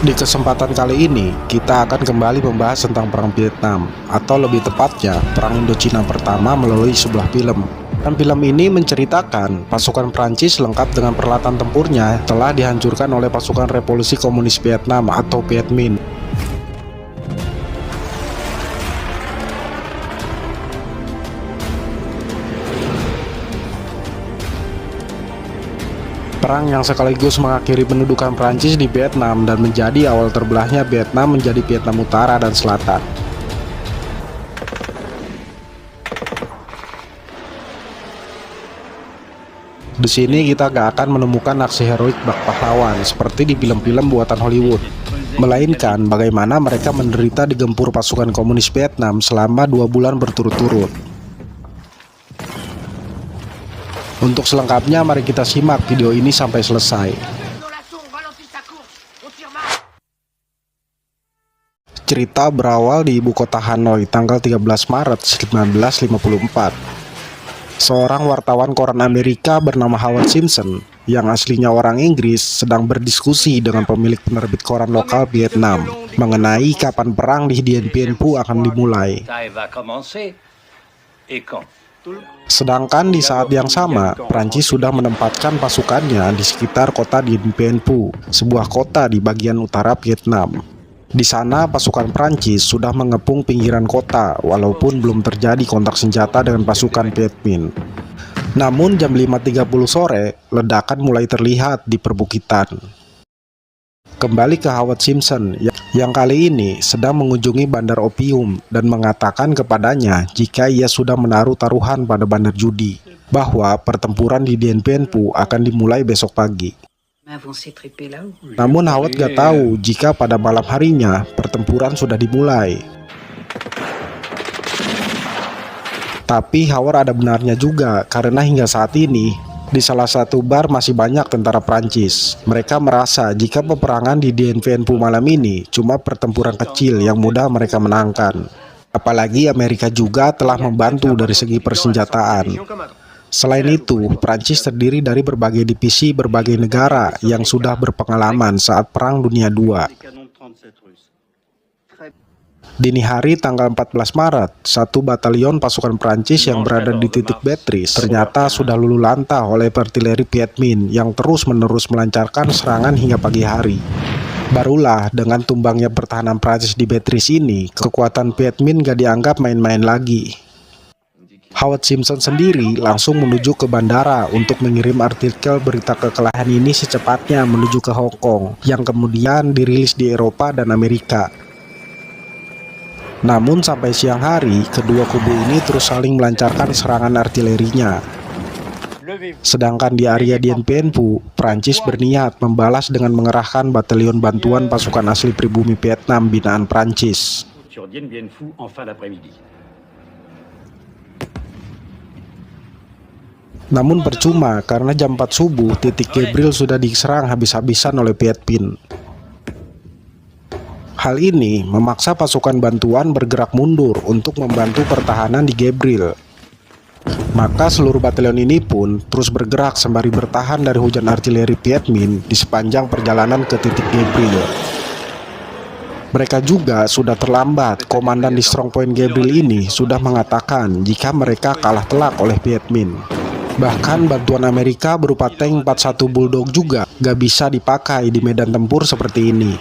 Di kesempatan kali ini, kita akan kembali membahas tentang Perang Vietnam, atau lebih tepatnya, Perang Indochina pertama melalui sebuah film. Dan film ini menceritakan pasukan Prancis lengkap dengan peralatan tempurnya telah dihancurkan oleh pasukan Revolusi Komunis Vietnam atau Viet Minh. Perang yang sekaligus mengakhiri pendudukan Prancis di Vietnam dan menjadi awal terbelahnya Vietnam menjadi Vietnam Utara dan Selatan. Di sini kita gak akan menemukan aksi heroik bak pahlawan seperti di film-film buatan Hollywood, melainkan bagaimana mereka menderita digempur pasukan komunis Vietnam selama 2 bulan berturut-turut. Untuk selengkapnya mari kita simak video ini sampai selesai. Cerita berawal di ibu kota Hanoi tanggal 13 Maret 1954. Seorang wartawan koran Amerika bernama Howard Simpson yang aslinya orang Inggris sedang berdiskusi dengan pemilik penerbit koran lokal Vietnam mengenai kapan perang di Dien Bien Phu akan dimulai. Sedangkan di saat yang sama, Prancis sudah menempatkan pasukannya di sekitar kota Dien Bien Phu, sebuah kota di bagian utara Vietnam. Di sana pasukan Prancis sudah mengepung pinggiran kota walaupun belum terjadi kontak senjata dengan pasukan Viet Minh. Namun jam 5.30 sore, ledakan mulai terlihat di perbukitan. Kembali ke Howard Simpson yang kali ini sedang mengunjungi bandar opium dan mengatakan kepadanya jika ia sudah menaruh taruhan pada bandar judi bahwa pertempuran di Dien Bien Phu akan dimulai besok pagi. Namun Howard gak tahu jika pada malam harinya pertempuran sudah dimulai. Tapi Howard ada benarnya juga karena hingga saat ini di salah satu bar masih banyak tentara Prancis. Mereka merasa jika peperangan di Dien Bien Phu malam ini cuma pertempuran kecil yang mudah mereka menangkan. Apalagi Amerika juga telah membantu dari segi persenjataan. Selain itu, Prancis terdiri dari berbagai divisi berbagai negara yang sudah berpengalaman saat Perang Dunia II. Dini hari tanggal 14 Maret, satu batalion pasukan Prancis yang berada di titik Beatrice ternyata sudah luluh lantah oleh artileri Viet Minh yang terus-menerus melancarkan serangan hingga pagi hari. Barulah dengan tumbangnya pertahanan Prancis di Beatrice ini, kekuatan Viet Minh gak dianggap main-main lagi. Howard Simpson sendiri langsung menuju ke bandara untuk mengirim artikel berita kekalahan ini secepatnya menuju ke Hong Kong, yang kemudian dirilis di Eropa dan Amerika. Namun sampai siang hari, kedua kubu ini terus saling melancarkan serangan artilerinya. Sedangkan di area Dien Bien Phu, Prancis berniat membalas dengan mengerahkan batalion bantuan pasukan asli pribumi Vietnam binaan Prancis. Namun percuma karena jam 4 subuh titik Gabriel sudah diserang habis-habisan oleh Viet Minh. Hal ini memaksa pasukan bantuan bergerak mundur untuk membantu pertahanan di Gabriel. Maka seluruh batalion ini pun terus bergerak sembari bertahan dari hujan artileri Viet Minh di sepanjang perjalanan ke titik Gabriel. Mereka juga sudah terlambat. Komandan di Strong Point Gabriel ini sudah mengatakan jika mereka kalah telak oleh Viet Minh. Bahkan bantuan Amerika berupa tank 41 Bulldog juga gak bisa dipakai di medan tempur seperti ini.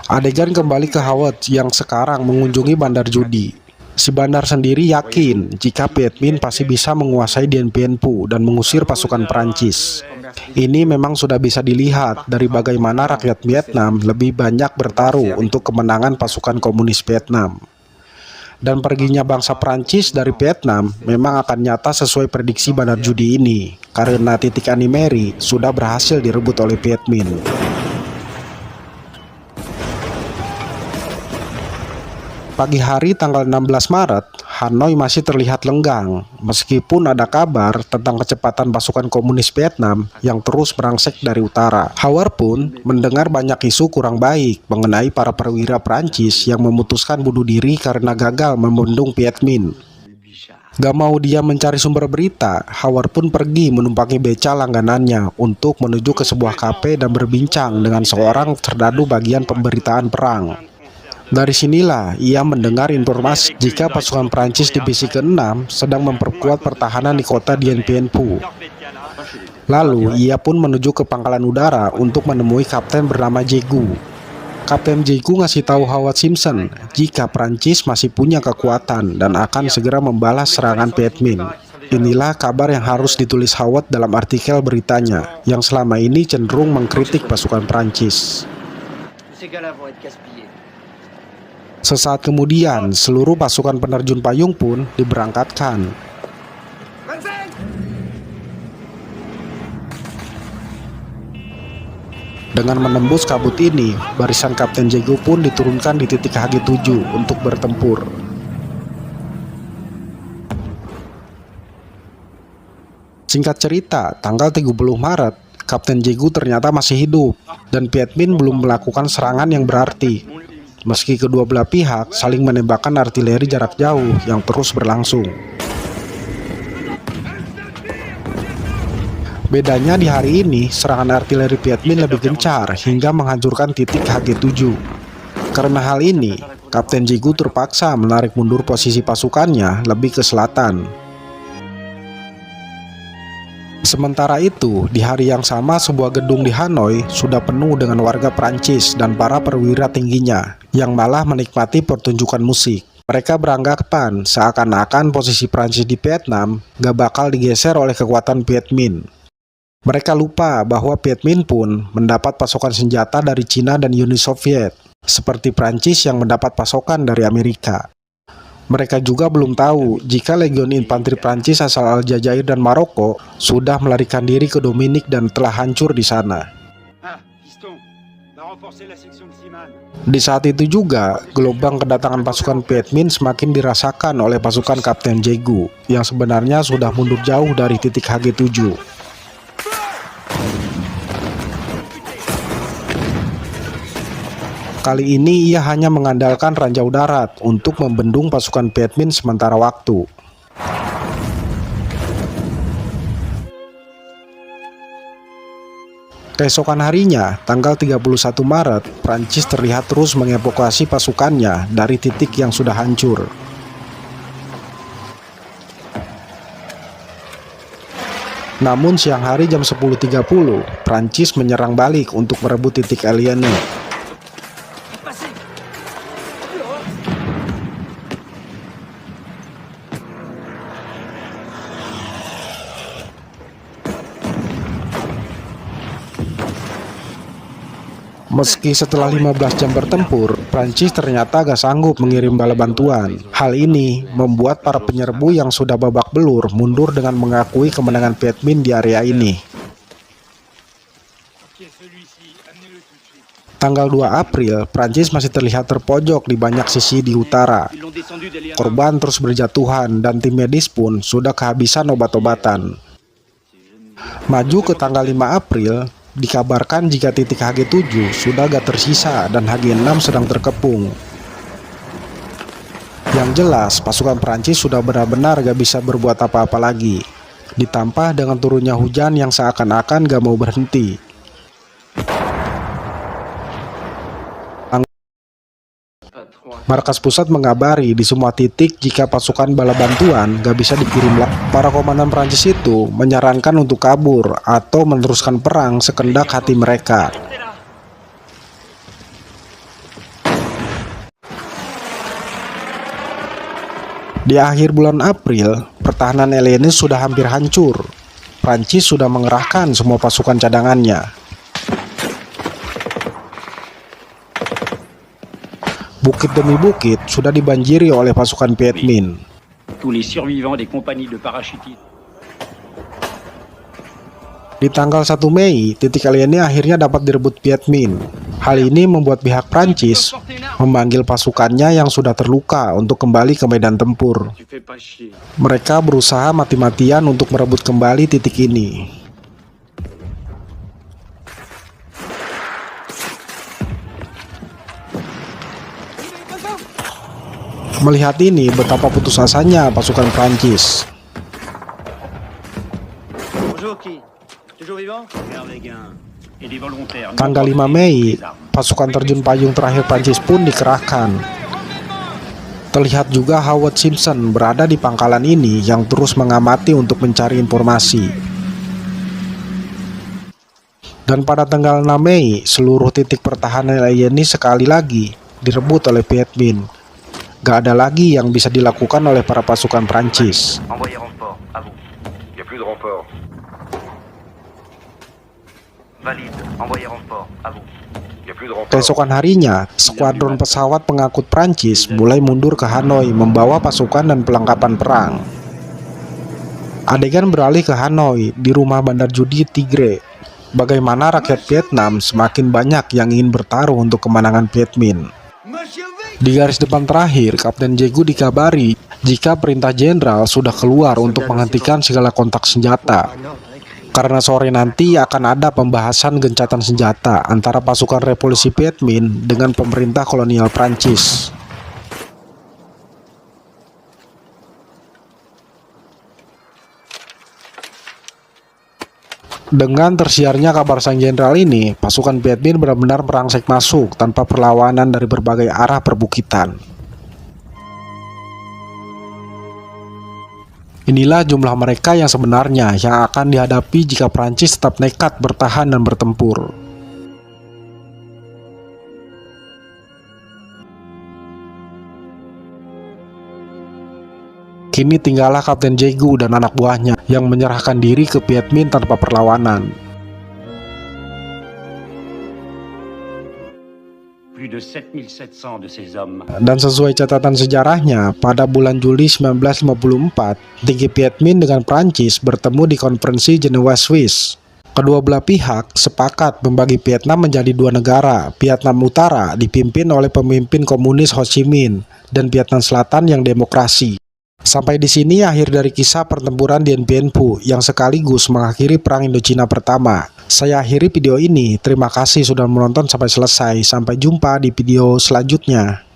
Adegan kembali ke Howard yang sekarang mengunjungi bandar judi. Si bandar sendiri yakin jika Viet Minh pasti bisa menguasai Dien Bien Phu dan mengusir pasukan Prancis. Ini memang sudah bisa dilihat dari bagaimana rakyat Vietnam lebih banyak bertaruh untuk kemenangan pasukan komunis Vietnam. Dan perginya bangsa Prancis dari Vietnam memang akan nyata sesuai prediksi bandar judi ini, karena titik Animeri sudah berhasil direbut oleh Viet Minh. Pagi hari tanggal 16 Maret, Hanoi masih terlihat lenggang, meskipun ada kabar tentang kecepatan pasukan komunis Vietnam yang terus merangsek dari utara. Howard pun mendengar banyak isu kurang baik mengenai para perwira Prancis yang memutuskan bunuh diri karena gagal membendung Viet Minh. Gak mau dia mencari sumber berita, Howard pun pergi menumpangi beca langganannya untuk menuju ke sebuah kafe dan berbincang dengan seorang serdadu bagian pemberitaan perang. Dari sinilah ia mendengar informasi jika pasukan Prancis divisi ke-6 sedang memperkuat pertahanan di kota Dien Bien Phu. Lalu ia pun menuju ke pangkalan udara untuk menemui kapten bernama Jegu. Kapten Jegu ngasih tahu Howard Simpson jika Prancis masih punya kekuatan dan akan segera membalas serangan Viet Minh. Inilah kabar yang harus ditulis Howard dalam artikel beritanya, yang selama ini cenderung mengkritik pasukan Prancis. Sesaat kemudian, seluruh pasukan penerjun payung pun diberangkatkan. Dengan menembus kabut ini, barisan Kapten Jegu pun diturunkan di titik HG7 untuk bertempur. Singkat cerita, tanggal 30 Maret, Kapten Jegu ternyata masih hidup, dan Viet Minh belum melakukan serangan yang berarti. Meski kedua belah pihak saling menembakkan artileri jarak jauh yang terus berlangsung. Bedanya di hari ini, serangan artileri Viet Minh lebih gencar hingga menghancurkan titik HG7. Karena hal ini, Kapten Jegu terpaksa menarik mundur posisi pasukannya lebih ke selatan. Sementara itu, di hari yang sama sebuah gedung di Hanoi sudah penuh dengan warga Prancis dan para perwira tingginya yang malah menikmati pertunjukan musik. Mereka beranggapan seakan-akan posisi Prancis di Vietnam gak bakal digeser oleh kekuatan Viet Minh. Mereka lupa bahwa Viet Minh pun mendapat pasokan senjata dari Cina dan Uni Soviet, seperti Prancis yang mendapat pasokan dari Amerika. Mereka juga belum tahu jika Legion Infanteri Prancis asal Aljazair dan Maroko sudah melarikan diri ke Dominik dan telah hancur di sana. Di saat itu juga, gelombang kedatangan pasukan Viet Minh semakin dirasakan oleh pasukan Kapten Jegu yang sebenarnya sudah mundur jauh dari titik HG7. Kali ini ia hanya mengandalkan ranjau darat untuk membendung pasukan Viet Minh sementara waktu. Keesokan harinya, tanggal 31 Maret, Prancis terlihat terus mengevakuasi pasukannya dari titik yang sudah hancur. Namun siang hari jam 10.30, Prancis menyerang balik untuk merebut titik Eliane. Meski setelah 15 jam bertempur, Prancis ternyata gak sanggup mengirim bala bantuan. Hal ini membuat para penyerbu yang sudah babak belur mundur dengan mengakui kemenangan Viet Minh di area ini. Tanggal 2 April, Prancis masih terlihat terpojok di banyak sisi di utara. Korban terus berjatuhan dan tim medis pun sudah kehabisan obat-obatan. Maju ke tanggal 5 April, dikabarkan jika titik HG7 sudah gak tersisa dan HG6 sedang terkepung. Yang jelas, pasukan Prancis sudah benar-benar gak bisa berbuat apa-apa lagi. Ditambah dengan turunnya hujan yang seakan-akan gak mau berhenti. Markas pusat mengabari di semua titik jika pasukan bala bantuan gak bisa dikirim lagi. Para komandan Prancis itu menyarankan untuk kabur atau meneruskan perang sekendak hati mereka. Di akhir bulan April, pertahanan Eliane sudah hampir hancur. Prancis sudah mengerahkan semua pasukan cadangannya. Bukit demi bukit sudah dibanjiri oleh pasukan Viet Minh. Di tanggal 1 Mei, titik Eliane akhirnya dapat direbut Viet Minh. Hal ini membuat pihak Prancis memanggil pasukannya yang sudah terluka untuk kembali ke medan tempur. Mereka berusaha mati-matian untuk merebut kembali titik ini. Melihat ini, betapa putus asanya pasukan Prancis. Tanggal 5 Mei, pasukan terjun payung terakhir Prancis pun dikerahkan. Terlihat juga Howard Simpson berada di pangkalan ini yang terus mengamati untuk mencari informasi. Dan pada tanggal 6 Mei, seluruh titik pertahanan ini sekali lagi direbut oleh Viet Minh. Gak ada lagi yang bisa dilakukan oleh para pasukan Prancis. Keesokan harinya, skuadron pesawat pengangkut Prancis mulai mundur ke Hanoi membawa pasukan dan perlengkapan perang. Adegan beralih ke Hanoi di rumah bandar judi Tigre. Bagaimana rakyat Vietnam semakin banyak yang ingin bertaruh untuk kemenangan Viet Minh. Di garis depan terakhir, Kapten Jegu dikabari jika perintah jenderal sudah keluar untuk menghentikan segala kontak senjata. Karena sore nanti akan ada pembahasan gencatan senjata antara pasukan revolusi Viet Minh dengan pemerintah kolonial Prancis. Dengan tersiarnya kabar sang jenderal ini, pasukan Viet Minh benar-benar merangsek masuk tanpa perlawanan dari berbagai arah perbukitan. Inilah jumlah mereka yang sebenarnya yang akan dihadapi jika Prancis tetap nekat bertahan dan bertempur. Kini tinggallah Kapten Jegu dan anak buahnya yang menyerahkan diri ke Viet Minh tanpa perlawanan. Dan sesuai catatan sejarahnya, pada bulan Juli 1954, tinggi Viet Minh dengan Prancis bertemu di konferensi Jenewa, Swiss. Kedua belah pihak sepakat membagi Vietnam menjadi dua negara, Vietnam Utara dipimpin oleh pemimpin komunis Ho Chi Minh dan Vietnam Selatan yang demokrasi. Sampai di sini akhir dari kisah pertempuran Dien Bien Phu yang sekaligus mengakhiri Perang Indochina pertama. Saya akhiri video ini. Terima kasih sudah menonton sampai selesai. Sampai jumpa di video selanjutnya.